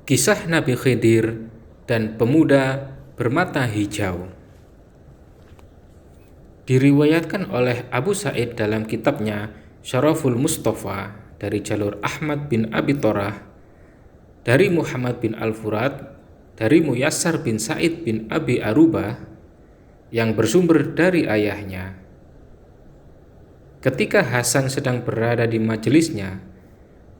Kisah Nabi Khidir dan pemuda bermata hijau. Diriwayatkan oleh Abu Sa'id dalam kitabnya Syaraful Mustafa dari jalur Ahmad bin Abi Thorah, dari Muhammad bin Al-Furat, dari Muyassar bin Sa'id bin Abi Arubah, yang bersumber dari ayahnya. Ketika Hasan sedang berada di majelisnya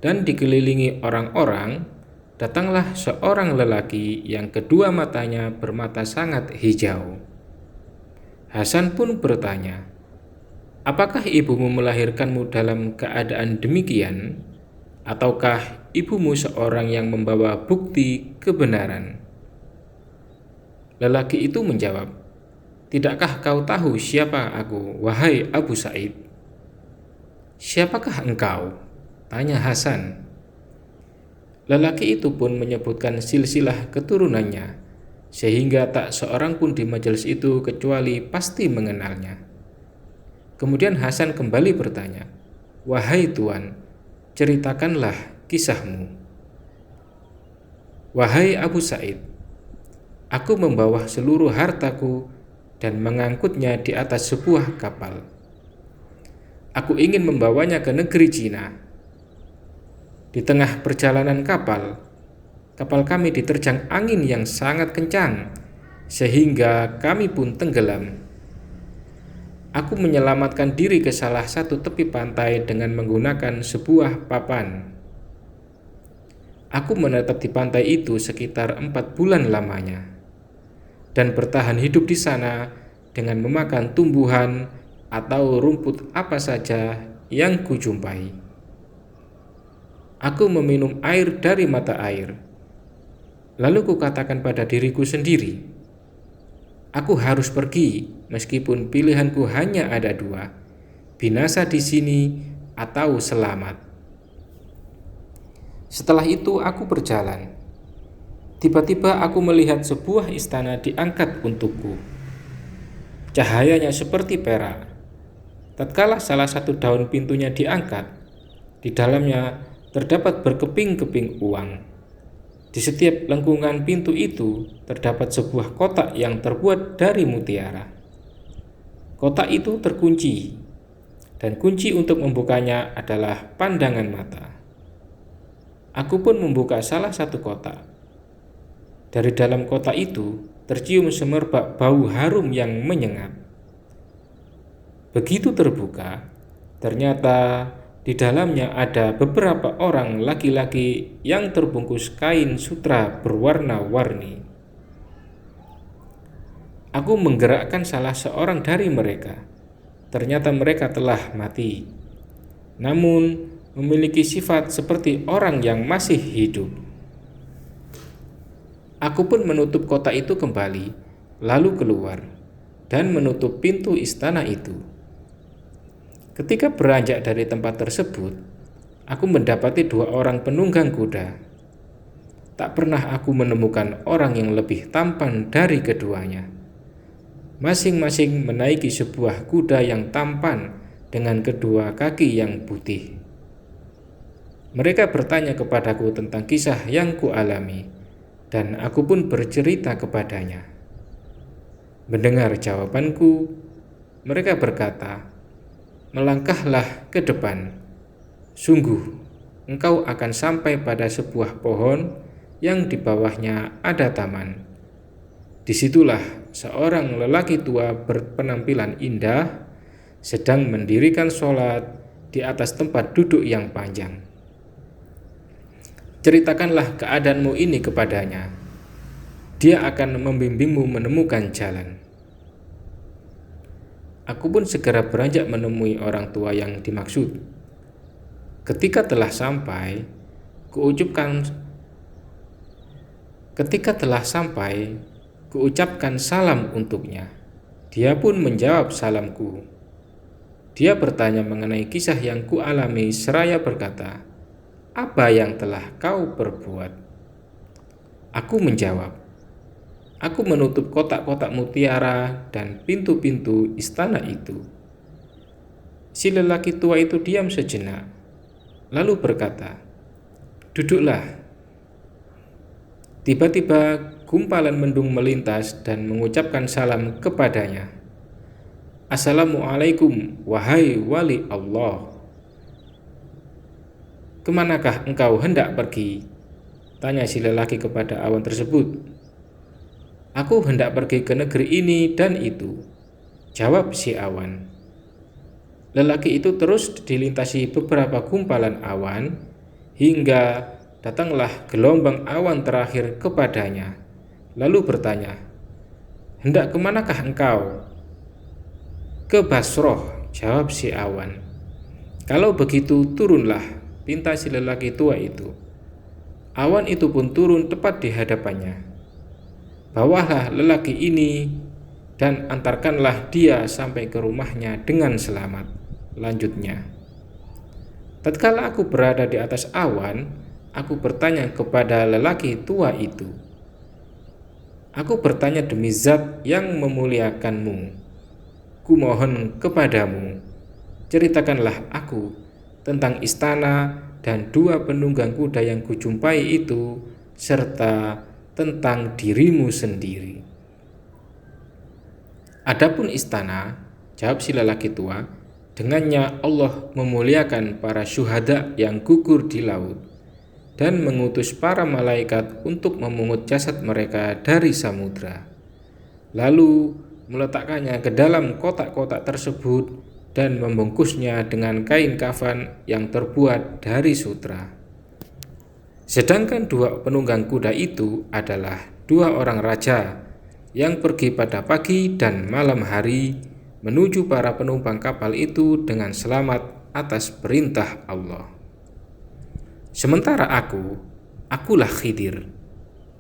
dan dikelilingi orang-orang, datanglah seorang lelaki yang kedua matanya bermata sangat hijau. Hasan pun bertanya, "Apakah ibumu melahirkanmu dalam keadaan demikian? Ataukah ibumu seorang yang membawa bukti kebenaran?" Lelaki itu menjawab, "Tidakkah kau tahu siapa aku, wahai Abu Sa'id?" "Siapakah engkau?" tanya Hasan. Lelaki itu pun menyebutkan silsilah keturunannya, sehingga tak seorang pun di majelis itu kecuali pasti mengenalnya. Kemudian Hasan kembali bertanya, "Wahai Tuan, ceritakanlah kisahmu." "Wahai Abu Sa'id, aku membawa seluruh hartaku dan mengangkutnya di atas sebuah kapal. Aku ingin membawanya ke negeri Cina. Di tengah perjalanan kapal kami diterjang angin yang sangat kencang, sehingga kami pun tenggelam. Aku menyelamatkan diri ke salah satu tepi pantai dengan menggunakan sebuah papan. Aku menetap di pantai itu sekitar 4 bulan lamanya, dan bertahan hidup di sana dengan memakan tumbuhan atau rumput apa saja yang kujumpai. Aku meminum air dari mata air. Lalu kukatakan pada diriku sendiri, aku harus pergi meskipun pilihanku hanya ada dua, binasa di sini atau selamat." Setelah itu aku berjalan. Tiba-tiba aku melihat sebuah istana diangkat untukku. Cahayanya seperti perak. Tatkala salah satu daun pintunya diangkat, di dalamnya terdapat berkeping-keping uang. Di setiap lengkungan pintu itu terdapat sebuah kotak yang terbuat dari mutiara. Kotak itu terkunci, dan kunci untuk membukanya adalah pandangan mata. Aku pun membuka salah satu kotak. Dari dalam kotak itu tercium semerbak bau harum yang menyengat. Begitu terbuka, ternyata di dalamnya ada beberapa orang laki-laki yang terbungkus kain sutra berwarna-warni. Aku menggerakkan salah seorang dari mereka. Ternyata mereka telah mati, namun memiliki sifat seperti orang yang masih hidup. Aku pun menutup kotak itu kembali, lalu keluar dan menutup pintu istana itu. Ketika beranjak dari tempat tersebut, aku mendapati 2 orang penunggang kuda. Tak pernah aku menemukan orang yang lebih tampan dari keduanya. Masing-masing menaiki sebuah kuda yang tampan dengan kedua kaki yang putih. Mereka bertanya kepadaku tentang kisah yang kualami, dan aku pun bercerita kepadanya. Mendengar jawabanku, mereka berkata, "Melangkahlah ke depan. Sungguh, engkau akan sampai pada sebuah pohon yang di bawahnya ada taman. Disitulah seorang lelaki tua berpenampilan indah sedang mendirikan sholat di atas tempat duduk yang panjang. Ceritakanlah keadaanmu ini kepadanya. Dia akan membimbingmu menemukan jalan." Aku pun segera beranjak menemui orang tua yang dimaksud. Ketika telah sampai, kuucapkan salam untuknya. Dia pun menjawab salamku. Dia bertanya mengenai kisah yang kualami seraya berkata, "Apa yang telah kau perbuat?" Aku menjawab, "Aku menutup kotak-kotak mutiara dan pintu-pintu istana itu." Si lelaki tua itu diam sejenak, lalu berkata, "Duduklah." Tiba-tiba gumpalan mendung melintas dan mengucapkan salam kepadanya. Assalamualaikum, wahai wali Allah. Kemanakah engkau hendak pergi? Tanya si lelaki kepada awan tersebut. Aku hendak pergi ke negeri ini dan itu, jawab si awan. Lelaki itu terus dilintasi beberapa gumpalan awan hingga datanglah gelombang awan terakhir kepadanya. Lalu bertanya, hendak kemanakah engkau? Ke Basroh, jawab si awan. Kalau begitu turunlah, pinta si lelaki tua itu. Awan itu pun turun tepat di hadapannya. Bawalah lelaki ini dan antarkanlah dia sampai ke rumahnya dengan selamat. Lanjutnya, tatkala aku berada di atas awan, aku bertanya kepada lelaki tua itu. Aku bertanya demi zat yang memuliakanmu. Kumohon kepadamu, ceritakanlah aku tentang istana dan dua penunggang kuda yang kujumpai itu, serta tentang dirimu sendiri. Adapun istana, jawab si lelaki tua, dengannya Allah memuliakan para syuhada yang gugur di laut dan mengutus para malaikat untuk memungut jasad mereka dari samudra, lalu meletakkannya ke dalam kotak-kotak tersebut dan membungkusnya dengan kain kafan yang terbuat dari sutra. Sedangkan dua penunggang kuda itu adalah dua orang raja yang pergi pada pagi dan malam hari menuju para penumpang kapal itu dengan selamat atas perintah Allah. Sementara akulah Khidir.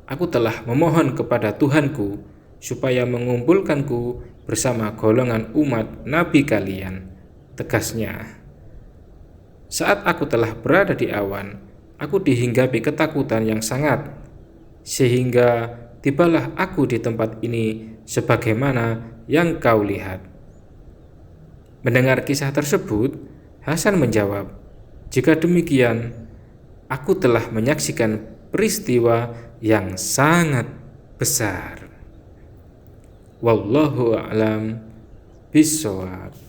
Aku telah memohon kepada Tuhanku supaya mengumpulkanku bersama golongan umat Nabi kalian. Tegasnya, saat aku telah berada di awan, aku dihinggapi ketakutan yang sangat, sehingga tibalah aku di tempat ini sebagaimana yang kau lihat. Mendengar kisah tersebut, Hasan menjawab, jika demikian, aku telah menyaksikan peristiwa yang sangat besar. Wallahu a'lam bishawab.